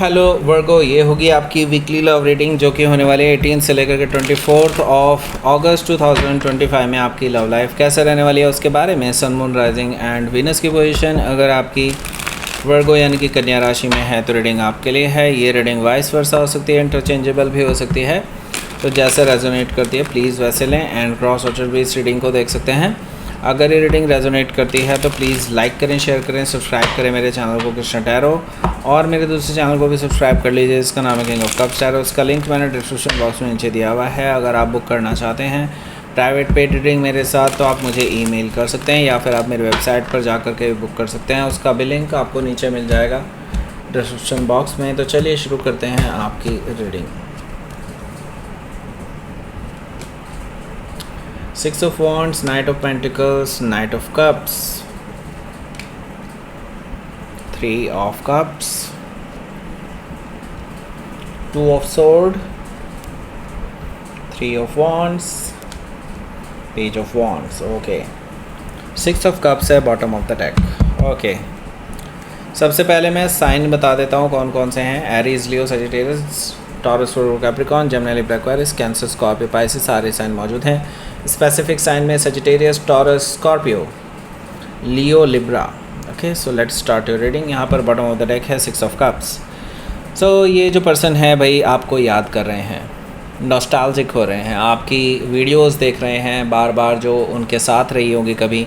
Hello वर्गो, ये होगी आपकी वीकली लव रीडिंग जो कि होने वाली है 18 से लेकर के 24 ऑफ अगस्त 2025 में। आपकी लव लाइफ कैसे रहने वाली है उसके बारे में, sun moon rising and Venus की पोजीशन अगर आपकी वर्गो यानी कि कन्या राशि में है तो रीडिंग आपके लिए है। ये रीडिंग वाइस वर्सा हो सकती है, इंटरचेंजेबल भी हो सकती है, तो जैसे रेजोनेट करती है प्लीज़ वैसे लें। एंड क्रॉस वॉचर भी इस रीडिंग को देख सकते हैं। अगर ये रीडिंग रेजोनेट करती है तो प्लीज़ लाइक करें, शेयर करें, सब्सक्राइब करें मेरे चैनल को कृष्णा टैरो, और मेरे दूसरे चैनल को भी सब्सक्राइब कर लीजिए, इसका नाम है किंग ऑफ कप्स टैरो। उसका लिंक मैंने डिस्क्रिप्शन बॉक्स में नीचे दिया हुआ है। अगर आप बुक करना चाहते हैं प्राइवेट पेड रीडिंग मेरे साथ तो आप मुझे ईमेल कर सकते हैं या फिर आप मेरी वेबसाइट पर जा कर के बुक कर सकते हैं। उसका भी लिंक आपको नीचे मिल जाएगा डिस्क्रिप्शन बॉक्स में। तो चलिए शुरू करते हैं आपकी reading. 6 of Wands, Knight of Pentacles, Knight of Cups, 3 of Cups, 2 of Sword, 3 of Wands, Page of Wands. Okay, 6 of Cups है bottom of the deck. Okay, सबसे पहले मैं साइन बता देता हूँ कौन कौन से हैं। Aries, Leo, Sagittarius, Taurus, Capricorn, Gemini, Libra, Aquarius, Cancer, Scorpio, Pisces, सारे साइन मौजूद हैं। स्पेसिफिक साइन में Sagittarius, Taurus, Scorpio, Leo, Libra. Okay, so let's start your reading. यहाँ पर बॉटम ऑफ द डेक है 6 ऑफ कप्स। सो ये जो person है भाई आपको याद कर रहे हैं, नॉस्टैल्जिक हो रहे हैं, आपकी वीडियोस देख रहे हैं बार बार, जो उनके साथ रही होंगी, कभी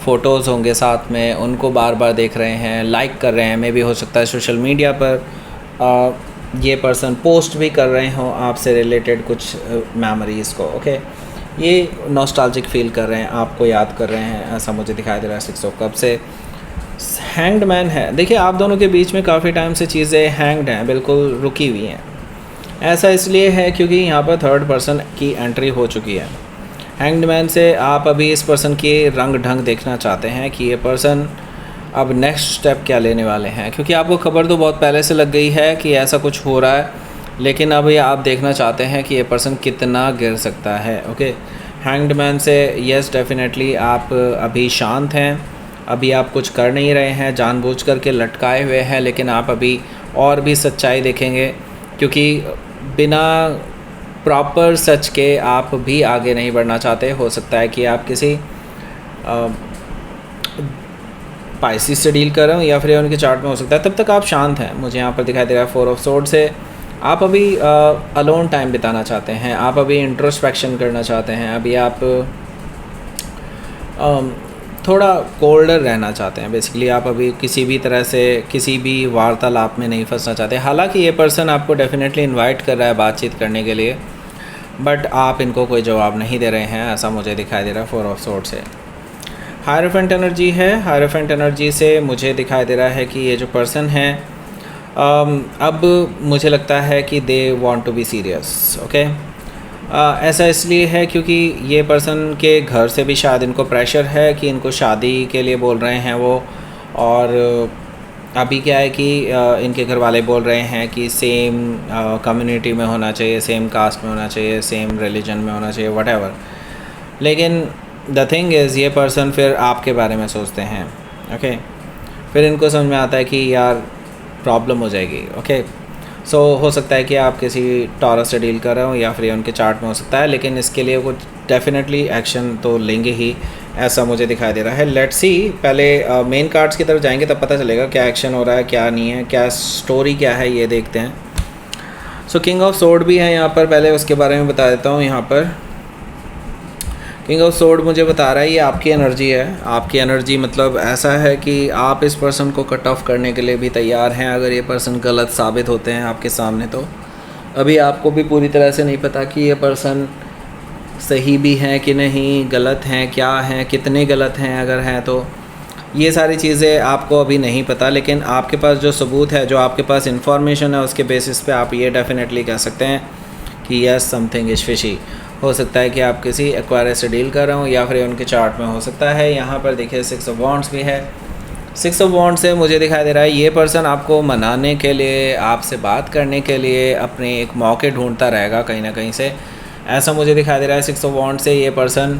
फ़ोटोज़ होंगे साथ में, उनको बार बार देख रहे हैं, लाइक कर रहे हैं। मे भी हो सकता है सोशल मीडिया पर ये पर्सन पोस्ट भी कर रहे हों आपसे रिलेटेड कुछ मेमोरीज़ को। ओके, ये नॉस्टैल्जिक फील कर रहे हैं, आपको याद कर रहे हैं, ऐसा मुझे दिखाई दे रहा है 6 ऑफ कप से। हैंग्ड मैन है। देखिए आप दोनों के बीच में काफ़ी टाइम से चीज़ें हैंग्ड हैं, बिल्कुल रुकी हुई हैं। ऐसा इसलिए है क्योंकि यहाँ पर थर्ड पर्सन की एंट्री हो चुकी है। हैंग्ड मैन से आप अभी इस पर्सन के रंग ढंग देखना चाहते हैं कि ये पर्सन अब नेक्स्ट स्टेप क्या लेने वाले हैं, क्योंकि आपको खबर तो बहुत पहले से लग गई है कि ऐसा कुछ हो रहा है, लेकिन अब ये आप देखना चाहते हैं कि ये पर्सन कितना गिर सकता है। ओके, हैंग्ड मैन से यस डेफिनेटली आप अभी शांत हैं, अभी आप कुछ कर नहीं रहे हैं, जानबूझ करके लटकाए हुए हैं, लेकिन आप अभी और भी सच्चाई देखेंगे, क्योंकि बिना प्रॉपर सच के आप भी आगे नहीं बढ़ना चाहते। हो सकता है कि आप किसी पाइसिस से डील कर रहे हो या फिर उनके चार्ट में हो सकता है, तब तक आप शांत हैं। मुझे यहाँ पर दिखाई दे रहा है 4 ऑफ सोर्ड से आप अभी अलोन टाइम बिताना चाहते हैं, आप अभी इंट्रोस्पेक्शन करना चाहते हैं, अभी आप थोड़ा कोल्डर रहना चाहते हैं। बेसिकली आप अभी किसी भी तरह से किसी भी वार्तालाप में नहीं फंसना चाहते। हालांकि ये पर्सन आपको डेफिनेटली इनवाइट कर रहा है बातचीत करने के लिए, बट आप इनको कोई जवाब नहीं दे रहे हैं, ऐसा मुझे दिखाई दे रहा है 4 ऑफ सोर्ड से। हायरोफेंट एनर्जी है। हायरोफेंट एनर्जी से मुझे दिखाई दे रहा है कि ये जो पर्सन है अब मुझे लगता है कि they want to be serious. Okay, ऐसा इसलिए है क्योंकि ये पर्सन के घर से भी शायद इनको प्रेशर है कि इनको शादी के लिए बोल रहे हैं वो, और अभी क्या है कि इनके घर वाले बोल रहे हैं कि सेम कम्युनिटी में होना चाहिए, सेम कास्ट में होना चाहिए, सेम रिलीजन में होना चाहिए, व्हाटएवर। लेकिन द थिंग इज़ ये पर्सन फिर आपके बारे में सोचते हैं। ओके, फिर इनको समझ में आता है कि यार प्रॉब्लम हो जाएगी। ओके, सो हो सकता है कि आप किसी टॉरस से डील कर रहे हो या फिर उनके चार्ट में हो सकता है, लेकिन इसके लिए कुछ डेफिनेटली एक्शन तो लेंगे ही, ऐसा मुझे दिखाई दे रहा है। लेट्स सी, पहले मेन कार्ड्स की तरफ जाएंगे तब पता चलेगा क्या एक्शन हो रहा है, क्या नहीं है, क्या स्टोरी क्या है, ये देखते हैं। सो किंग ऑफ सोर्ड भी है यहाँ पर, पहले उसके बारे में बता देता हूँ। यहाँ पर किंग ऑफ सोर्ड मुझे बता रहा है ये आपकी एनर्जी है। आपकी एनर्जी मतलब ऐसा है कि आप इस पर्सन को कट ऑफ करने के लिए भी तैयार हैं अगर ये पर्सन गलत साबित होते हैं आपके सामने। तो अभी आपको भी पूरी तरह से नहीं पता कि ये पर्सन सही भी हैं कि नहीं, गलत हैं, क्या हैं, कितने गलत हैं, अगर हैं तो ये सारी चीज़ें आपको अभी नहीं पता। लेकिन आपके पास जो सबूत है, जो आपके पास इंफॉर्मेशन है, उसके बेसिस पे आप ये डेफिनेटली कह सकते हैं कि यस समथिंग इज़ फिशी। हो सकता है कि आप किसी एक्वायरस से डील कर रहे हो या फिर उनके चार्ट में हो सकता है। यहाँ पर देखिए 6 ऑफ वॉन्ड्स भी है। 6 ऑफ वॉन्ड्स से मुझे दिखाई दे रहा है ये पर्सन आपको मनाने के लिए, आपसे बात करने के लिए अपने एक मौके ढूंढता रहेगा कहीं ना कहीं से, ऐसा मुझे दिखाई दे रहा है। 6 ऑफ वॉन्ड्स से ये पर्सन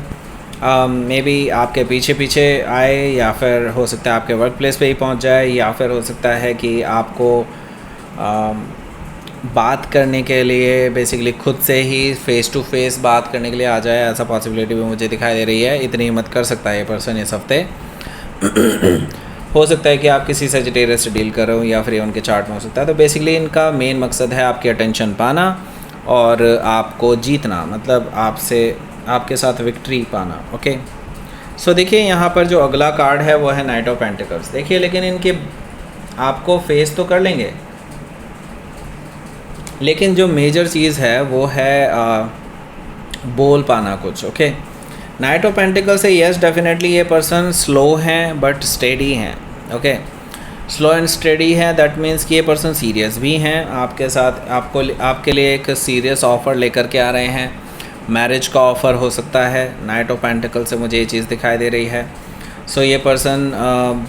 मे बी आपके पीछे पीछे आए, या फिर हो सकता है आपके वर्क प्लेस पे ही पहुंच जाए, या फिर हो सकता है कि आपको बात करने के लिए, बेसिकली खुद से ही फेस टू फेस बात करने के लिए आ जाए, ऐसा पॉसिबिलिटी भी मुझे दिखाई दे रही है। इतनी हिम्मत कर सकता है ये पर्सन इस हफ्ते। हो सकता है कि आप किसी सेजिटेरियस से डील कर रहे हो या फिर उनके चार्ट में हो सकता है। तो बेसिकली इनका मेन मकसद है आपकी अटेंशन पाना और आपको जीतना, मतलब आपके साथ विक्ट्री पाना। ओके, सो देखिए यहाँ पर जो अगला कार्ड है वो है नाइट ऑफ पेंटिकल्स। देखिए लेकिन इनके आपको फेस तो कर लेंगे, लेकिन जो मेजर चीज़ है वो है बोल पाना कुछ। ओके, नाइट ऑफ पेंटिकल से यस डेफिनेटली ये पर्सन स्लो हैं बट स्टेडी हैं। ओके, स्लो एंड स्टेडी है, दैट मीन्स कि ये पर्सन सीरियस भी हैं आपके साथ, आपके लिए एक सीरियस ऑफ़र लेकर के आ रहे हैं। मैरिज का ऑफ़र हो सकता है, नाइट ऑफ पेंटिकल से मुझे ये चीज़ दिखाई दे रही है। सो ये पर्सन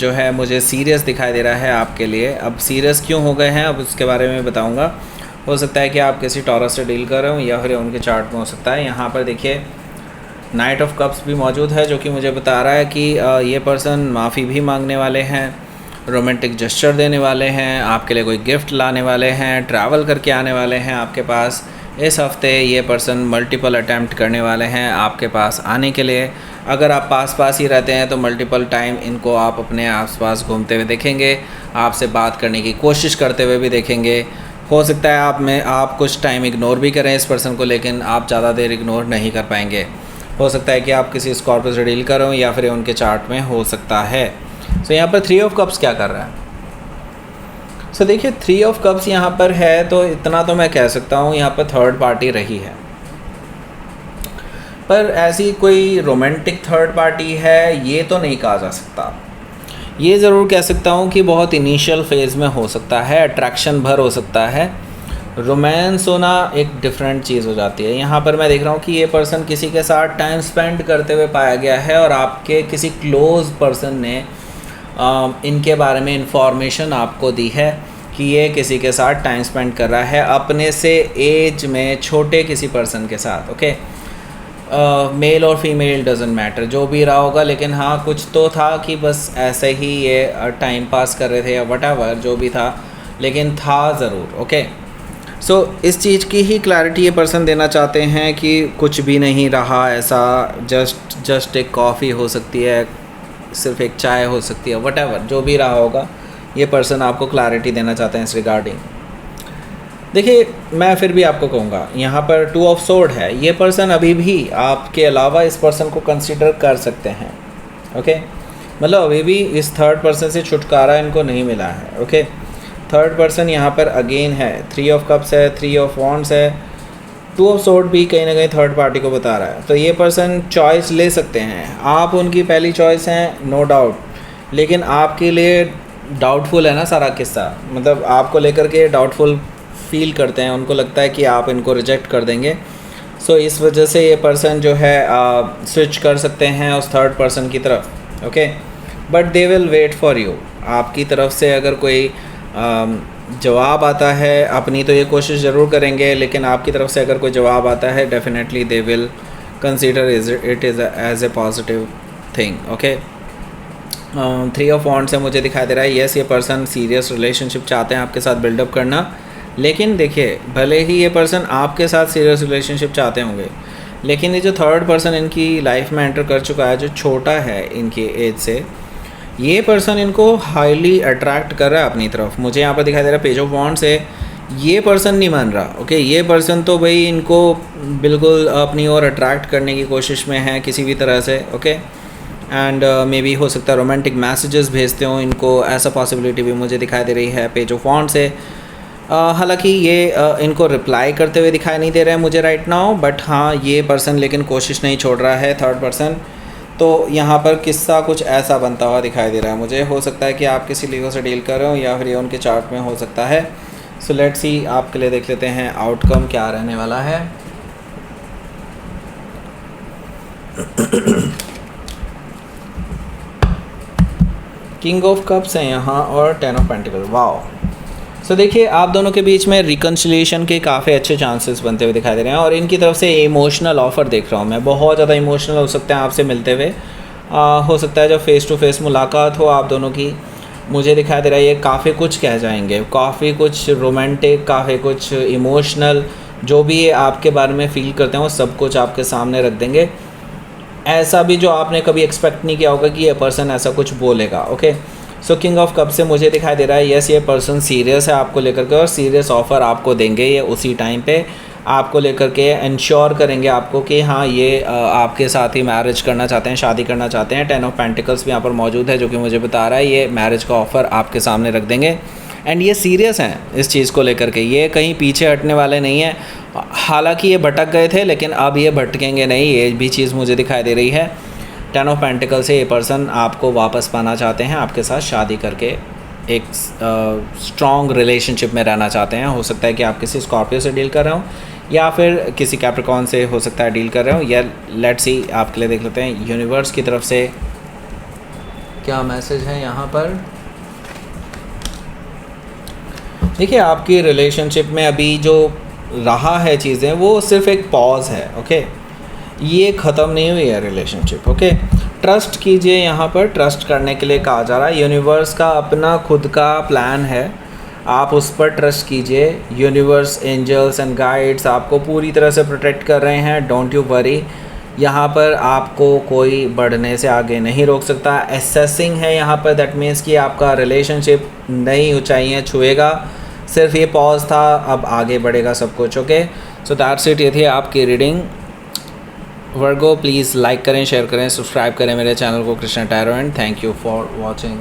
जो है मुझे सीरियस दिखाई दे रहा है आपके लिए। अब सीरियस क्यों हो गए हैं अब उसके बारे में बताऊँगा। हो सकता है कि आप किसी टॉरस से डील कर रहे हो या फिर उनके चार्ट में हो सकता है। यहाँ पर देखिए नाइट ऑफ कप्स भी मौजूद है, जो कि मुझे बता रहा है कि ये पर्सन माफ़ी भी मांगने वाले हैं, रोमांटिक जेस्चर देने वाले हैं, आपके लिए कोई गिफ्ट लाने वाले हैं, ट्रैवल करके आने वाले हैं आपके पास। इस हफ्ते ये पर्सन मल्टीपल अटैम्प्ट करने वाले हैं आपके पास आने के लिए। अगर आप पास ही रहते हैं तो मल्टीपल टाइम इनको आप अपने आसपास घूमते हुए देखेंगे, आपसे बात करने की कोशिश करते हुए भी देखेंगे। हो सकता है आप कुछ टाइम इग्नोर भी करें इस पर्सन को, लेकिन आप ज़्यादा देर इग्नोर नहीं कर पाएंगे। हो सकता है कि आप किसी स्कॉर्पियो से डील करो या फिर उनके चार्ट में हो सकता है। सो यहाँ पर 3 ऑफ कप्स क्या कर रहा है? सो देखिए 3 ऑफ कप्स यहाँ पर है, तो इतना तो मैं कह सकता हूँ यहाँ पर थर्ड पार्टी रही है, पर ऐसी कोई रोमांटिक थर्ड पार्टी है ये तो नहीं कहा जा सकता। ये ज़रूर कह सकता हूँ कि बहुत इनिशियल फेज़ में हो सकता है, अट्रैक्शन भर हो सकता है। रोमांस होना एक डिफरेंट चीज़ हो जाती है। यहाँ पर मैं देख रहा हूँ कि ये पर्सन किसी के साथ टाइम स्पेंड करते हुए पाया गया है और आपके किसी क्लोज़ पर्सन ने इनके बारे में इंफॉर्मेशन आपको दी है कि ये किसी के साथ टाइम स्पेंड कर रहा है, अपने से एज में छोटे किसी पर्सन के साथ। ओके, मेल और फीमेल डजेंट मैटर, जो भी रहा होगा, लेकिन हाँ कुछ तो था कि बस ऐसे ही ये टाइम पास कर रहे थे या वटएवर जो भी था, लेकिन था ज़रूर। ओके, सो इस चीज़ की ही क्लैरिटी ये पर्सन देना चाहते हैं कि कुछ भी नहीं रहा ऐसा, जस्ट एक कॉफ़ी हो सकती है, सिर्फ एक चाय हो सकती है, वटएवर जो भी रहा होगा, ये पर्सन आपको क्लैरिटी देना चाहते हैं इस रिगार्डिंग। देखिए मैं फिर भी आपको कहूँगा यहाँ पर 2 ऑफ सोर्ड है, ये पर्सन अभी भी आपके अलावा इस पर्सन को कंसिडर कर सकते हैं। ओके, मतलब अभी भी इस थर्ड पर्सन से छुटकारा इनको नहीं मिला है। ओके, थर्ड पर्सन यहाँ पर अगेन है, 3 ऑफ कप्स है, 3 ऑफ वॉन्ड्स है, 2 ऑफ सोर्ड भी कहीं ना कहीं थर्ड पार्टी को बता रहा है। तो ये पर्सन चॉइस ले सकते हैं, आप उनकी पहली चॉइस हैं नो डाउट, लेकिन आपके लिए डाउटफुल है ना सारा किस्सा, मतलब आपको लेकर के डाउटफुल फील करते हैं, उनको लगता है कि आप इनको रिजेक्ट कर देंगे। सो इस वजह से ये पर्सन जो है स्विच कर सकते हैं उस थर्ड पर्सन की तरफ। Okay, but they will wait for you. आपकी तरफ से अगर कोई जवाब आता है अपनी, तो ये कोशिश ज़रूर करेंगे, लेकिन आपकी तरफ से अगर कोई जवाब आता है definitely they will consider it is as a positive thing. Okay, 3 of wands से मुझे दिखाई दे रहा है यस ये पर्सन सीरियस रिलेशनशिप चाहते हैं आपके साथ बिल्डअप करना, लेकिन देखिए भले ही ये पर्सन आपके साथ सीरियस रिलेशनशिप चाहते होंगे, लेकिन ये जो थर्ड पर्सन इनकी लाइफ में एंटर कर चुका है, जो छोटा है इनकी एज से, ये पर्सन इनको हाईली अट्रैक्ट कर रहा है अपनी तरफ। मुझे यहाँ पर दिखाई दे रहा है पेज ऑफ वॉन्ड्स है, ये पर्सन नहीं मान रहा। ओके, ये पर्सन तो भाई इनको बिल्कुल अपनी ओर अट्रैक्ट करने की कोशिश में है किसी भी तरह से। ओके, एंड मे बी हो सकता है रोमांटिक मैसेजेस भेजते हो इनको, ऐसा पॉसिबिलिटी भी मुझे दिखाई दे रही है पेज ऑफ वॉन्ड्स से। हालांकि ये इनको रिप्लाई करते हुए दिखाई नहीं दे रहे हैं मुझे राइट नाउ, बट हाँ ये पर्सन लेकिन कोशिश नहीं छोड़ रहा है थर्ड पर्सन। तो यहाँ पर किस्सा कुछ ऐसा बनता हुआ दिखाई दे रहा है मुझे। हो सकता है कि आप किसी लीगो से डील कर रहे हो या फिर ये उनके चार्ट में हो सकता है। सो लेट्स सी, आपके लिए देख लेते हैं आउटकम क्या रहने वाला है। किंग ऑफ कप्स है यहाँ और 10 ऑफ पेंटिकल। वाओ, सो देखिए आप दोनों के बीच में रिकन्सिलिएशन के काफ़ी अच्छे चांसेस बनते हुए दिखाई दे रहे हैं, और इनकी तरफ से इमोशनल ऑफ़र देख रहा हूँ मैं, बहुत ज़्यादा इमोशनल हो सकते हैं आपसे मिलते हुए। हो सकता है जब फ़ेस टू फेस मुलाकात हो आप दोनों की, मुझे दिखाई दे रहा है ये काफ़ी कुछ कह जाएंगे, काफ़ी कुछ रोमांटिक, काफ़ी कुछ इमोशनल, जो भी ये आपके बारे में फ़ील करते हैं वो सब कुछ आपके सामने रख देंगे। ऐसा भी जो आपने कभी एक्सपेक्ट नहीं किया होगा कि ये पर्सन ऐसा कुछ बोलेगा। Okay, so king of cup से मुझे दिखाई दे रहा है यस, ये पर्सन सीरियस है आपको लेकर के, और सीरियस ऑफ़र आपको देंगे ये उसी टाइम पे, आपको लेकर के इंश्योर करेंगे आपको कि हाँ ये आपके साथ ही मैरिज करना चाहते हैं, शादी करना चाहते हैं। 10 ऑफ पेंटिकल्स भी यहाँ पर मौजूद है जो कि मुझे बता रहा है ये मैरिज का ऑफ़र आपके सामने रख देंगे। एंड ये सीरियस हैं इस चीज़ को लेकर के, ये कहीं पीछे हटने वाले नहीं हैं। हालांकि ये भटक गए थे लेकिन अब ये भटकेंगे नहीं, ये भी चीज़ मुझे दिखाई दे रही है। 10 ऑफ पेंटिकल से ये पर्सन आपको वापस पाना चाहते हैं, आपके साथ शादी करके एक स्ट्रॉन्ग रिलेशनशिप में रहना चाहते हैं। हो सकता है कि आप किसी स्कॉर्पियो से डील कर रहे हो या फिर किसी कैप्रिकॉर्न से हो सकता है डील कर रहे हो, या लेट्स सी आपके लिए देख लेते हैं यूनिवर्स की तरफ से क्या मैसेज है यहाँ पर। देखिए आपकी रिलेशनशिप में अभी जो रहा है चीज़ें वो सिर्फ एक पॉज है। ओके, ये ख़त्म नहीं हुई है रिलेशनशिप। ओके, ट्रस्ट कीजिए, यहाँ पर ट्रस्ट करने के लिए कहा जा रहा है। यूनिवर्स का अपना खुद का प्लान है, आप उस पर ट्रस्ट कीजिए। यूनिवर्स, एंजल्स एंड गाइड्स आपको पूरी तरह से प्रोटेक्ट कर रहे हैं, डोंट यू वरी। यहाँ पर आपको कोई बढ़ने से आगे नहीं रोक सकता। एसेसिंग है यहाँ पर, दैट मीन्स कि आपका रिलेशनशिप नई ऊंचाइयाँ छुएगा। सिर्फ ये पॉज था, अब आगे बढ़ेगा सब कुछ। ओके, सो दैट्स इट, ये थी आपकी रीडिंग। वर्गो प्लीज़ लाइक करें, शेयर करें, सब्सक्राइब करें मेरे चैनल को Krishna tarot, and thank you for watching.